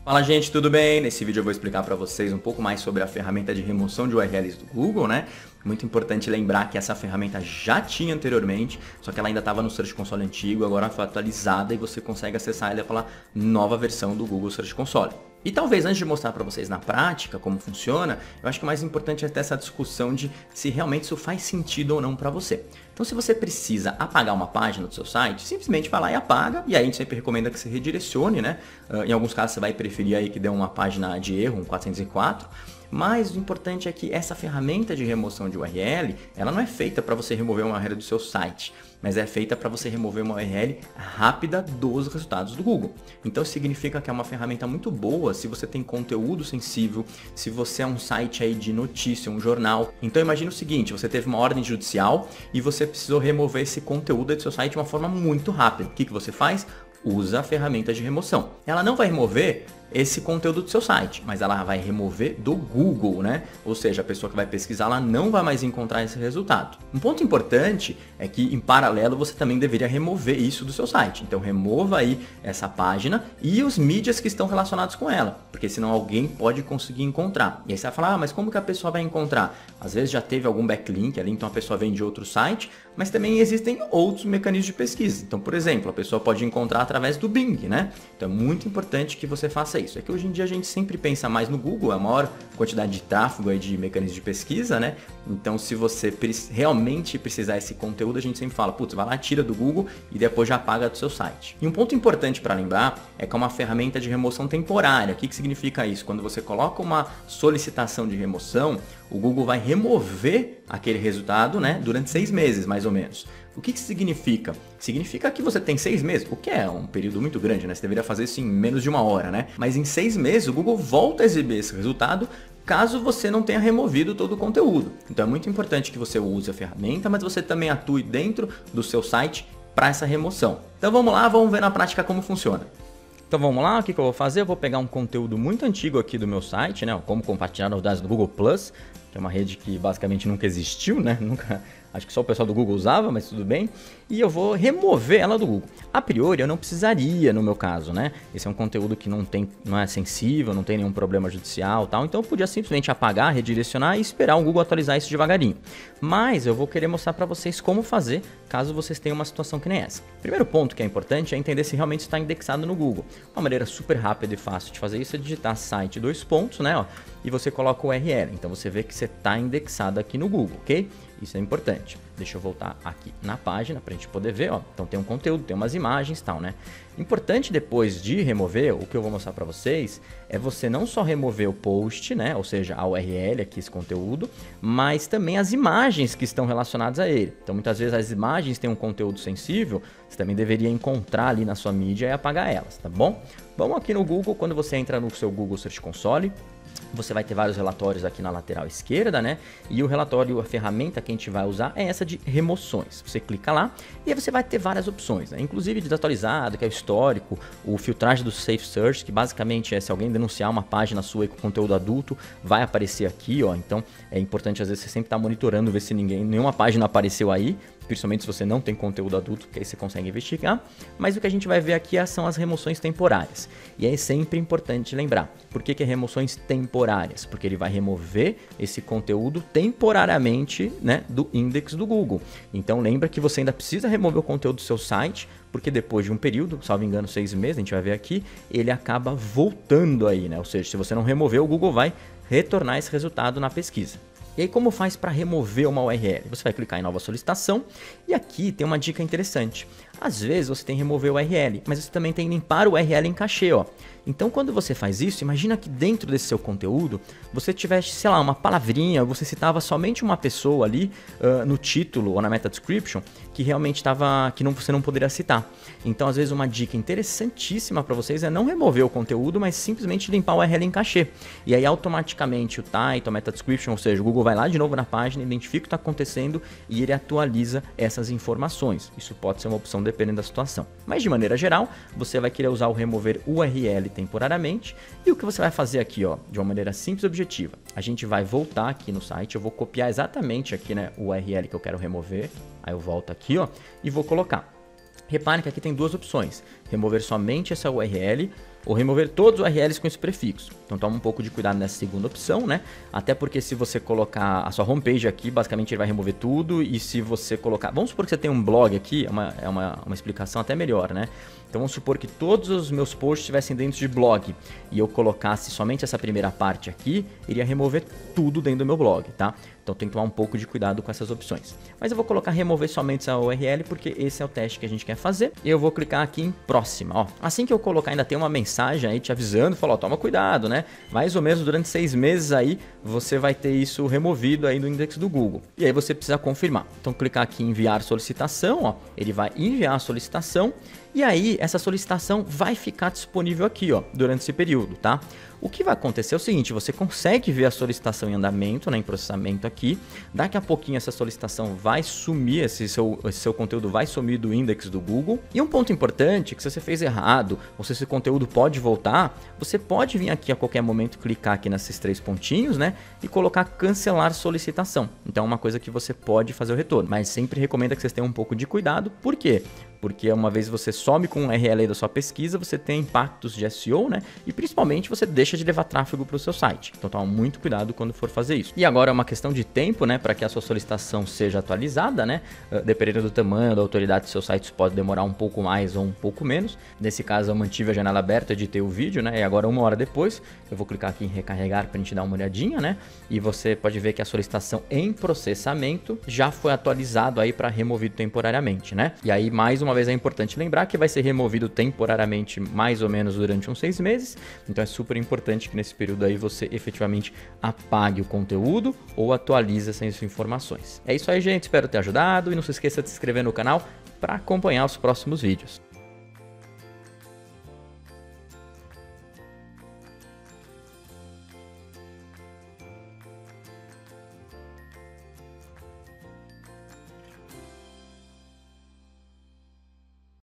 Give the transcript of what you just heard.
Fala gente, tudo bem? Nesse vídeo eu vou explicar para vocês um pouco mais sobre a ferramenta de remoção de URLs do Google, né? Muito importante lembrar que essa ferramenta já tinha anteriormente, só que ela ainda estava no Search Console antigo, agora foi atualizada e você consegue acessar ela pela nova versão do Google Search Console. E talvez antes de mostrar para vocês na prática como funciona, eu acho que o mais importante é ter essa discussão de se realmente isso faz sentido ou não para você. Então se você precisa apagar uma página do seu site, simplesmente vai lá e apaga, e aí a gente sempre recomenda que você redirecione, né? Em alguns casos você vai preferir aí que dê uma página de erro, um 404, mas o importante é que essa ferramenta de remoção de URL, ela não é feita para você remover uma URL do seu site, mas é feita para você remover uma URL rápida dos resultados do Google. Então significa que é uma ferramenta muito boa se você tem conteúdo sensível, se você é um site aí de notícia, um jornal. Então imagine o seguinte, você teve uma ordem judicial e você precisou remover esse conteúdo do seu site de uma forma muito rápida. O que você faz? Usa a ferramenta de remoção. Ela não vai remover esse conteúdo do seu site, mas ela vai remover do Google, né? Ou seja, a pessoa que vai pesquisar ela não vai mais encontrar esse resultado. Um ponto importante é que em paralelo você também deveria remover isso do seu site. Então remova aí essa página e os mídias que estão relacionados com ela, porque senão alguém pode conseguir encontrar. E aí você vai falar, mas como que a pessoa vai encontrar? Às vezes já teve algum backlink ali, então a pessoa vem de outro site, mas também existem outros mecanismos de pesquisa. Então, por exemplo, a pessoa pode encontrar através do Bing, né? Então é muito importante que você faça isso. É que hoje em dia a gente sempre pensa mais no Google, é a maior quantidade de tráfego aí de mecanismos de pesquisa, né? Então se você realmente precisar desse conteúdo, a gente sempre fala, putz, vai lá, tira do Google e depois já apaga do seu site. E um ponto importante para lembrar é que é uma ferramenta de remoção temporária. O que significa isso? Quando você coloca uma solicitação de remoção, o Google vai remover aquele resultado, né, durante 6 meses, mais ou menos. O que significa? Significa que você tem 6 meses, o que é um período muito grande, né? Você deveria fazer isso em menos de 1 hora, né? Mas em 6 meses o Google volta a exibir esse resultado caso você não tenha removido todo o conteúdo. Então é muito importante que você use a ferramenta, mas você também atue dentro do seu site para essa remoção. Então vamos lá, vamos ver na prática como funciona. Então vamos lá, o que eu vou fazer? Eu vou pegar um conteúdo muito antigo aqui do meu site, né? Como compartilhar os dados do Google+, que é uma rede que basicamente nunca existiu, né? Acho que só o pessoal do Google usava, mas tudo bem. E eu vou remover ela do Google. A priori eu não precisaria no meu caso, né? Esse é um conteúdo que não é sensível, não tem nenhum problema judicial e tal. Então eu podia simplesmente apagar, redirecionar e esperar o Google atualizar isso devagarinho. Mas eu vou querer mostrar para vocês como fazer caso vocês tenham uma situação que nem essa. Primeiro ponto que é importante é entender se realmente está indexado no Google. Uma maneira super rápida e fácil de fazer isso é digitar site 2 pontos, né? Ó, e você coloca o URL. Então você vê que você está indexado aqui no Google, ok? Isso é importante. Deixa eu voltar aqui na página para a gente poder ver, ó. Então tem um conteúdo, tem umas imagens e tal, né? Importante depois de remover, o que eu vou mostrar para vocês é você não só remover o post, né? Ou seja, a URL aqui, esse conteúdo, mas também as imagens que estão relacionadas a ele. Então muitas vezes as imagens têm um conteúdo sensível, você também deveria encontrar ali na sua mídia e apagar elas, tá bom? Vamos aqui no Google, quando você entra no seu Google Search Console, você vai ter vários relatórios aqui na lateral esquerda, né? E o relatório, a ferramenta que a gente vai usar é essa de remoções. Você clica lá e aí você vai ter várias opções, né? Inclusive desatualizado, que é o histórico, o filtragem do Safe Search, que basicamente é se alguém denunciar uma página sua com conteúdo adulto, vai aparecer aqui, ó. Então é importante às vezes você sempre estar monitorando, ver se nenhuma página apareceu aí, principalmente se você não tem conteúdo adulto, que aí você consegue investigar. Mas o que a gente vai ver aqui são as remoções temporárias. E é sempre importante lembrar. Por que é remoções temporárias? Porque ele vai remover esse conteúdo temporariamente, né, do index do Google. Então lembra que você ainda precisa remover o conteúdo do seu site, porque depois de um período, salvo engano 6 meses, a gente vai ver aqui, ele acaba voltando aí, né? Ou seja, se você não remover, o Google vai retornar esse resultado na pesquisa. E aí como faz para remover uma URL? Você vai clicar em nova solicitação e aqui tem uma dica interessante. Às vezes você tem que remover o URL, mas você também tem que limpar o URL em cachê, ó. Então quando você faz isso, imagina que dentro desse seu conteúdo, você tivesse, sei lá, uma palavrinha, você citava somente uma pessoa ali no título ou na meta description que realmente estava, que você não poderia citar. Então às vezes uma dica interessantíssima para vocês é não remover o conteúdo, mas simplesmente limpar o URL em cachê. E aí automaticamente o title, a meta description, ou seja, o Google vai lá de novo na página, identifica o que está acontecendo e ele atualiza essas informações. Isso pode ser uma opção dependendo da situação. Mas de maneira geral, você vai querer usar o remover URL temporariamente. E o que você vai fazer aqui, ó, de uma maneira simples e objetiva? A gente vai voltar aqui no site, eu vou copiar exatamente aqui, né, o URL que eu quero remover. Aí eu volto aqui, ó, e vou colocar. Reparem que aqui tem duas opções. Remover somente essa URL ou remover todos os URLs com esse prefixo. Então toma um pouco de cuidado nessa segunda opção, né? Até porque se você colocar a sua homepage aqui, basicamente ele vai remover tudo, e se você colocar... Vamos supor que você tem um blog aqui, é uma explicação até melhor, né? Então vamos supor que todos os meus posts estivessem dentro de blog e eu colocasse somente essa primeira parte aqui, iria remover tudo dentro do meu blog, tá? Então tem que tomar um pouco de cuidado com essas opções. Mas eu vou colocar remover somente essa URL porque esse é o teste que a gente quer fazer. E eu vou clicar aqui em próxima, ó. Assim que eu colocar, ainda tem uma mensagem aí te avisando, falou, ó, toma cuidado, né? Mais ou menos durante 6 meses aí, você vai ter isso removido aí do index do Google. E aí você precisa confirmar. Então clicar aqui em enviar solicitação, ó. Ele vai enviar a solicitação. E aí, essa solicitação vai ficar disponível aqui, ó, durante esse período, tá? O que vai acontecer é o seguinte, você consegue ver a solicitação em andamento, né, em processamento aqui. Daqui a pouquinho essa solicitação vai sumir, esse seu conteúdo vai sumir do index do Google. E um ponto importante, que se você fez errado, ou se esse conteúdo pode voltar, você pode vir aqui a qualquer momento, clicar aqui nesses 3 pontinhos, né, e colocar cancelar solicitação. Então é uma coisa que você pode fazer o retorno, mas sempre recomendo que vocês tenham um pouco de cuidado. Por quê? Porque uma vez você some com o URL da sua pesquisa, você tem impactos de SEO, né? E principalmente você deixa de levar tráfego para o seu site. Então toma muito cuidado quando for fazer isso. E agora é uma questão de tempo, né? Para que a sua solicitação seja atualizada, né? Dependendo do tamanho, da autoridade do seu site, isso pode demorar um pouco mais ou um pouco menos. Nesse caso eu mantive a janela aberta, editei o vídeo, né? E agora 1 hora depois, eu vou clicar aqui em recarregar para a gente dar uma olhadinha, né? E você pode ver que a solicitação em processamento já foi atualizado aí para removido temporariamente, né? E aí mais uma vez é importante lembrar que vai ser removido temporariamente mais ou menos durante uns 6 meses, então é super importante que nesse período aí você efetivamente apague o conteúdo ou atualize essas informações. É isso aí, gente, espero ter ajudado e não se esqueça de se inscrever no canal para acompanhar os próximos vídeos.